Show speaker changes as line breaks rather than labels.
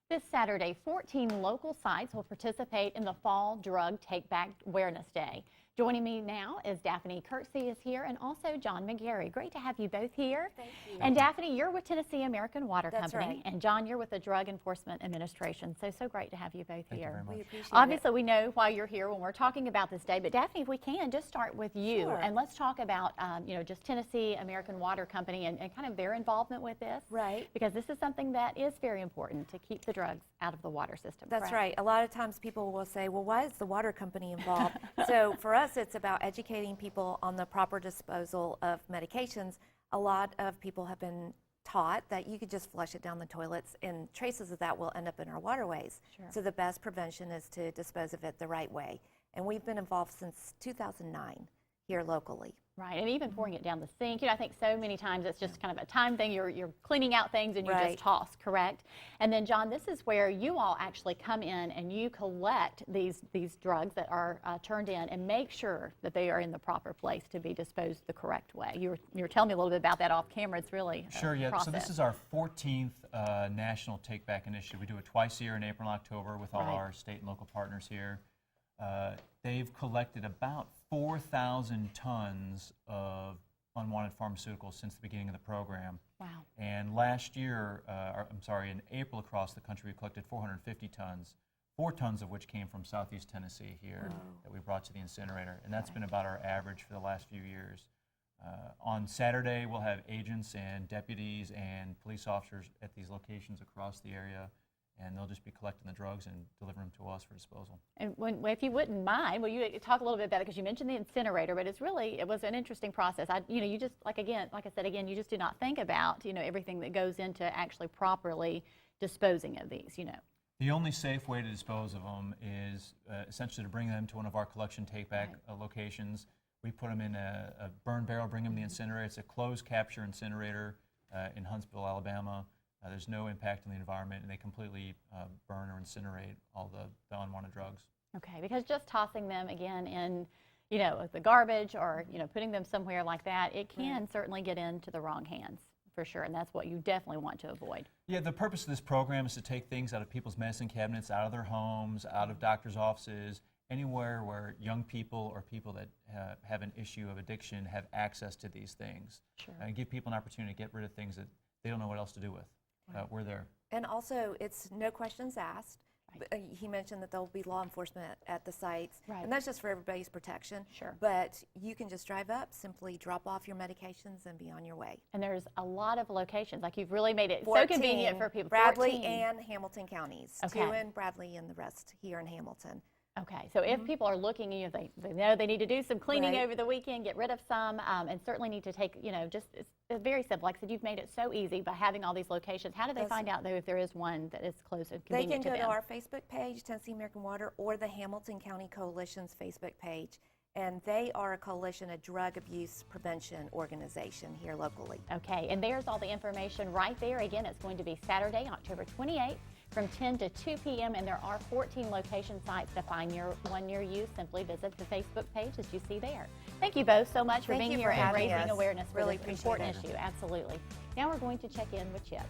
This Saturday, 14 local sites will participate in the Fall Drug Take Back Awareness Day. Joining me now is Daphne Kirksey is here, and also John McGarry. Great to have you both here.
Thank you.
And Daphne, you're with Tennessee American Water
That's
Company,
right.
and John, you're with the Drug Enforcement Administration. So great to have you both
Thank you
here.
very much.
We appreciate
Obviously, we know why you're here when we're talking about this day, but Daphne, if we can, just start with you,
Sure.
and let's talk about, just Tennessee American Water Company and kind of their involvement with this.
Right.
Because this is something that is very important to keep the drugs out of the water system.
That's
correct?
right. A lot of times people will say, well, why is the water company involved? So for us, it's about educating people on the proper disposal of medications. A lot of people have been taught that you could just flush it down the toilets, and traces of that will end up in our waterways.
Sure.
So the best prevention is to dispose of it the right way. And we've been involved since 2009 here locally.
Right, and even pouring it down the sink. I think so many times it's just kind of a time thing. You're cleaning out things and you
Right.
just toss, correct? And then, John, this is where you all actually come in and you collect these drugs that are turned in and make sure that they are in the proper place to be disposed the correct way. You were telling me a little bit about that off camera. It's really
Sure,
a
yeah.
process.
So this is our 14th National Take Back Initiative. We do it twice a year in April and October with all
Right.
our state and local partners here. They've collected about 4,000 tons of unwanted pharmaceuticals since the beginning of the program.
Wow.
And last year, in April across the country, we collected 450 tons, 4 tons of which came from Southeast Tennessee here that we brought to the incinerator. And that's been about our average for the last few years. On Saturday, we'll have agents and deputies and police officers at these locations across the area, and they'll just be collecting the drugs and delivering them to us for disposal.
And if you wouldn't mind, will you talk a little bit about it? Because you mentioned the incinerator, but it was an interesting process. You just, like I said again, you just do not think about, everything that goes into actually properly disposing of these,
The only safe way to dispose of them is essentially to bring them to one of our collection take-back locations. We put them in a burn barrel, bring them to the incinerator. It's a closed capture incinerator in Huntsville, Alabama. There's no impact on the environment, and they completely burn or incinerate all the unwanted drugs.
Okay, because just tossing them again in, the garbage or, putting them somewhere like that, it can certainly get into the wrong hands, for sure, and that's what you definitely want to avoid.
Yeah, the purpose of this program is to take things out of people's medicine cabinets, out of their homes, out of doctors' offices, anywhere where young people or people that have an issue of addiction have access to these things.
Sure.
And give people an opportunity to get rid of things that they don't know what else to do with. We're there.
And also, it's no questions asked.
Right.
He mentioned that there will be law enforcement at the sites,
Right.
and that's just for everybody's protection.
Sure.
But you can just drive up, simply drop off your medications, and be on your way.
And there's a lot of locations. Like, you've really made it so
14,
convenient for people.
Bradley
14.
and Hamilton counties.
Okay.
2 in Bradley and the rest here in Hamilton.
Okay, so if people are looking, they know they need to do some cleaning
Right.
over the weekend, get rid of some, and certainly need to take, it's very simple. Like I said, you've made it so easy by having all these locations. How do they
That's
find out, though, if there is one that is close and
They
convenient
can go
to
to
them?
our Facebook page, Tennessee American Water, or the Hamilton County Coalition's Facebook page. And they are a coalition, a drug abuse prevention organization here locally.
Okay, and there's all the information right there. Again, it's going to be Saturday, October 28th from 10 to 2 p.m. and there are 14 location sites to find one near you. Simply visit the Facebook page that you see there. Thank you both so much for
Thank
being
you
here
for
and
having
raising
us.
awareness for
Really
this
appreciate
important
it.
issue. Absolutely. Now we're going to check in with Chip.